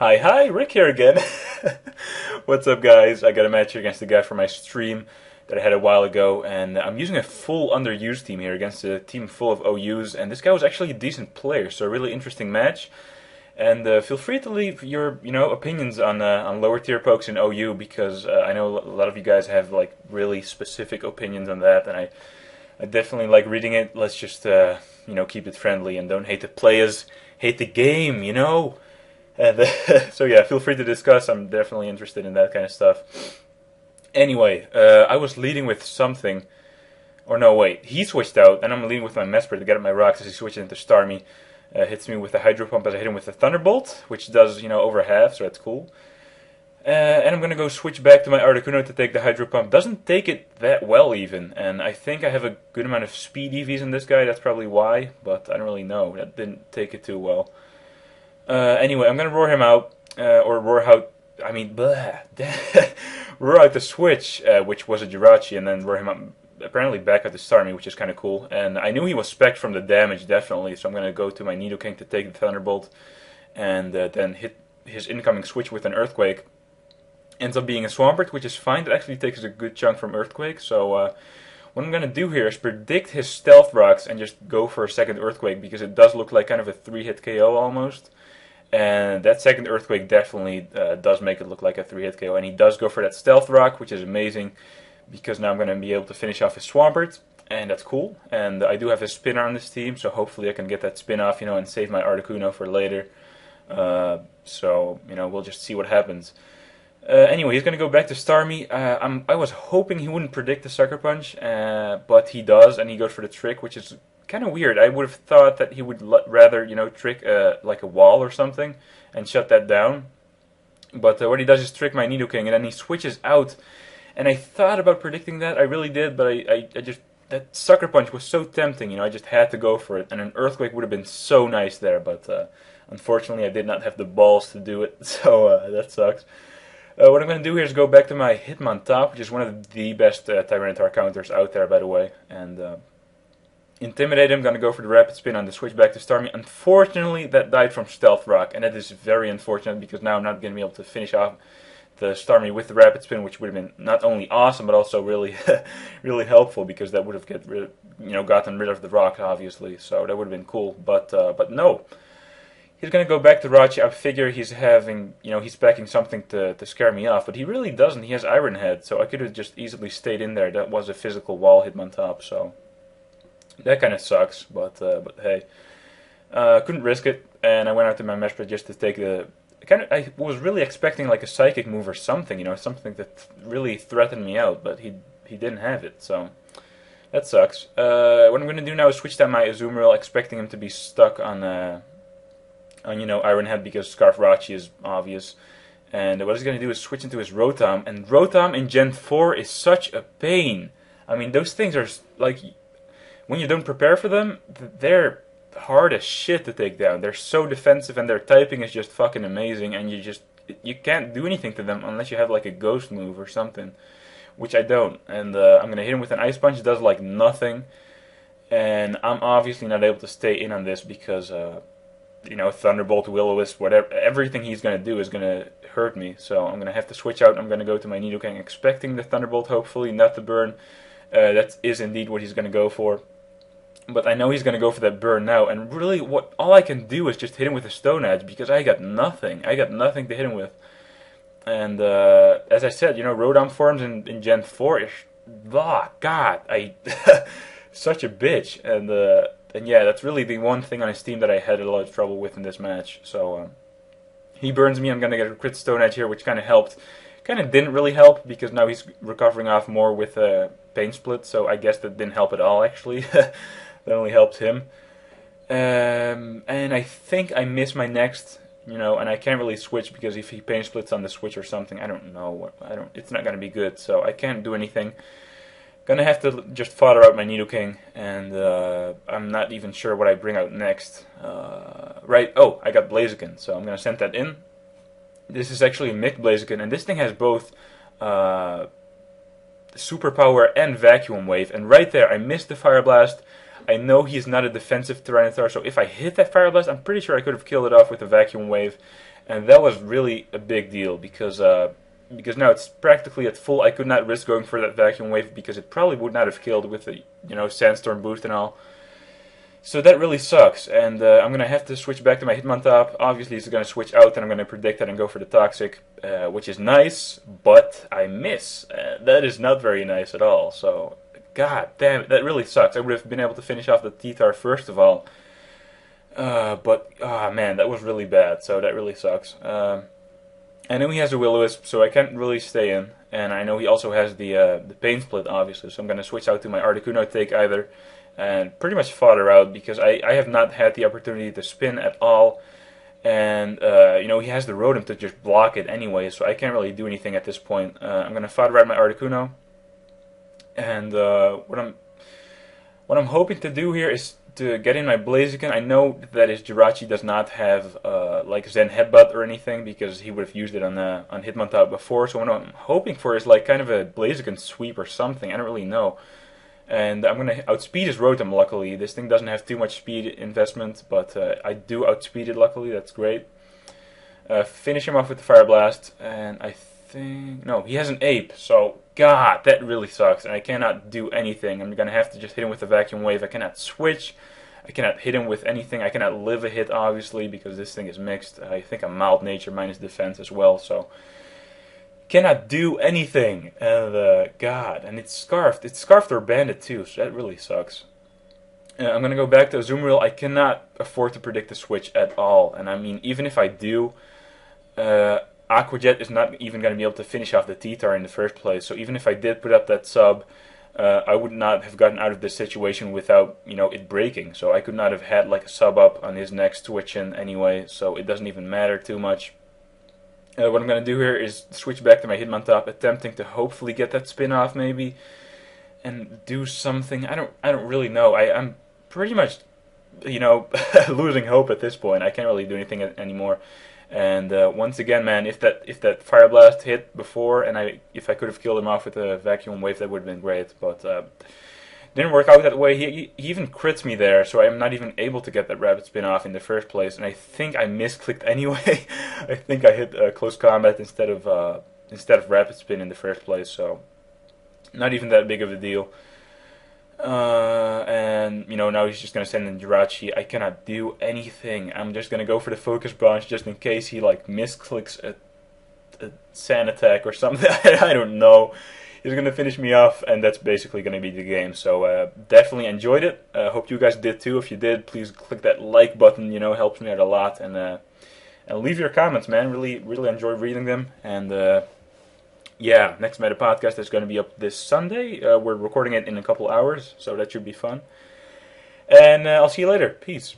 Hi, Rick here again. What's up, guys? I got a match here against the guy from my stream that I had a while ago, and I'm using a full underused team here against a team full of OUs, and this guy was actually a decent player, so a really interesting match. And feel free to leave your, opinions on lower tier pokes in OU because I know a lot of you guys have like really specific opinions on that, and I definitely like reading it. Let's just, keep it friendly and don't hate the players, hate the game. And so yeah, feel free to discuss. I'm definitely interested in that kind of stuff. Anyway, I was leading with something, or no, wait, he switched out, and I'm leading with my Mesper to get at my rocks as he switches into Starmie. Hits me with the Hydro Pump as I hit him with the Thunderbolt, which does, over half, so that's cool. And I'm gonna go switch back to my Articuno to take the Hydro Pump. Doesn't take it that well even, and I think I have a good amount of speed EVs in this guy, that's probably why, but I don't really know. That didn't take it too well. Anyway, I'm gonna roar him out, or roar out. I mean, blah, roar out the switch, which was a Jirachi, and then roar him up. Apparently back at the Starmie, which is kind of cool. And I knew he was spec'd from the damage definitely, so I'm gonna go to my Nidoking to take the Thunderbolt, and then hit his incoming switch with an Earthquake. Ends up being a Swampert, which is fine. It actually takes a good chunk from Earthquake. So what I'm gonna do here is predict his Stealth Rocks and just go for a second Earthquake because it does look like kind of a 3-hit KO almost. And that second Earthquake definitely does make it look like a 3-hit KO. And he does go for that Stealth Rock, which is amazing, because now I'm going to be able to finish off his Swampert, and that's cool. And I do have a spinner on this team, so hopefully I can get that spin off, and save my Articuno for later. So, we'll just see what happens. Anyway, he's going to go back to Starmie. I was hoping he wouldn't predict the Sucker Punch, but he does, and he goes for the Trick, which is kind of weird. I would have thought that he would rather, trick like a wall or something and shut that down. But what he does is trick my Nidoking, and then he switches out. And I thought about predicting that, I really did, but I just, that Sucker Punch was so tempting, I just had to go for it. And an Earthquake would have been so nice there, but unfortunately I did not have the balls to do it, so that sucks. What I'm going to do here is go back to my Hitmontop, which is one of the best Tyranitar counters out there, by the way, and Intimidate him. Going to go for the Rapid Spin on the switch back to Starmie. Unfortunately, that died from Stealth Rock, and that is very unfortunate because now I'm not going to be able to finish off the Starmie with the Rapid Spin, which would have been not only awesome but also really, really helpful because that would have gotten rid of the rock, obviously. So that would have been cool, but no. He's going to go back to Rachi. I figure he's having, he's packing something to scare me off, but he really doesn't. He has Iron Head, so I could have just easily stayed in there. That was a physical wall Hitmontop, so that kind of sucks. But hey, couldn't risk it, and I went out to my Mesprit just to take the. I was really expecting like a Psychic move or something, something that really threatened me out, but he didn't have it, so that sucks. What I'm going to do now is switch down my Azumarill, expecting him to be stuck on Iron Head because Scarf Rachi is obvious. And what he's going to do is switch into his Rotom, and Rotom in Gen 4 is such a pain. I mean, those things are like, when you don't prepare for them, they're hard as shit to take down. They're so defensive, and their typing is just fucking amazing, and you can't do anything to them unless you have like a Ghost move or something, which I don't. And I'm gonna hit him with an Ice Punch. It does like nothing, and I'm obviously not able to stay in on this because Thunderbolt, Will-O-Wisp, whatever, everything he's gonna do is gonna hurt me. So I'm gonna have to switch out. I'm gonna go to my Nidoking, expecting the Thunderbolt, hopefully not the burn. That is indeed what he's gonna go for. But I know he's going to go for that burn now, and really all I can do is just hit him with a Stone Edge, because I got nothing. I got nothing to hit him with. And as I said, Rotom forms in Gen 4 is, God, such a bitch. And yeah, that's really the one thing on his team that I had a lot of trouble with in this match. So he burns me, I'm going to get a crit Stone Edge here, which kind of helped. Kind of didn't really help, because now he's recovering off more with Pain Split, so I guess that didn't help at all, actually. That only helped him. And I think I miss my next, and I can't really switch because if he Pain Splits on the switch or something, I don't know. It's not going to be good, so I can't do anything. Gonna have to just fodder out my Nidoking, and I'm not even sure what I bring out next. Right, I got Blaziken, so I'm going to send that in. This is actually a Mixed Blaziken, and this thing has both Superpower and Vacuum Wave, and right there I missed the Fire Blast. I know he's not a defensive Tyranitar, so if I hit that Fire Blast, I'm pretty sure I could have killed it off with a Vacuum Wave. and that was really a big deal because now it's practically at full. I could not risk going for that vacuum wave because it probably would not have killed with the sandstorm boost and all. So that really sucks, and I'm gonna have to switch back to my Hitmontop. Obviously, it's gonna switch out, and I'm gonna predict that and go for the Toxic, which is nice, but I miss. That is not very nice at all. So, god damn it, that really sucks. I would have been able to finish off the T-Tar first of all, but man, that was really bad. So that really sucks. I know he has a Will-O-Wisp, so I can't really stay in, and I know he also has the Pain Split, obviously. So I'm gonna switch out to my Articuno take either. And pretty much fodder out because I have not had the opportunity to spin at all, and he has the Rotom to just block it anyway, so I can't really do anything at this point. I'm gonna fodder out my Articuno, and what I'm hoping to do here is to get in my Blaziken. I know that his Jirachi does not have like Zen Headbutt or anything because he would have used it on Hitmontop before. So what I'm hoping for is like kind of a Blaziken sweep or something. I don't really know. And I'm going to outspeed his Rotom, luckily. This thing doesn't have too much speed investment, but I do outspeed it, luckily. That's great. Finish him off with the Fire Blast, and I think... No, he has an Ape, so... God, that really sucks, and I cannot do anything. I'm going to have to just hit him with the Vacuum Wave. I cannot switch. I cannot hit him with anything. I cannot live a hit, obviously, because this thing is mixed. I think I'm Mild Nature minus Defense as well, so... Cannot do anything, and God, and it's Scarfed or Bandit too, so that really sucks. I'm gonna go back to Azumarill. I cannot afford to predict the switch at all, and I mean, even if I do, Aqua Jet is not even gonna be able to finish off the T-Tar in the first place. So even if I did put up that sub, I would not have gotten out of this situation without it breaking. So I could not have had like a sub up on his next switch in anyway. So it doesn't even matter too much. What I'm going to do here is switch back to my Hitmontop, attempting to hopefully get that spin off maybe, and do something. I don't really know. I'm pretty much, losing hope at this point. I can't really do anything anymore. And once again, man, if that Fire Blast hit before, and if I could have killed him off with a Vacuum Wave, that would have been great. But didn't work out that way. He even crits me there, so I'm not even able to get that Rapid Spin off in the first place. And I think I misclicked anyway. I think I hit Close Combat instead of Rapid Spin in the first place. So not even that big of a deal. And now he's just gonna send in Jirachi. I cannot do anything. I'm just gonna go for the Focus Branch just in case he like misclicks a Sand Attack or something. I don't know. He's going to finish me off, and that's basically going to be the game. So definitely enjoyed it. Hope you guys did too. If you did, please click that like button. Helps me out a lot. And leave your comments, man. Really, really enjoy reading them. And yeah, next Meta Podcast is going to be up this Sunday. We're recording it in a couple hours, so that should be fun. And I'll see you later. Peace.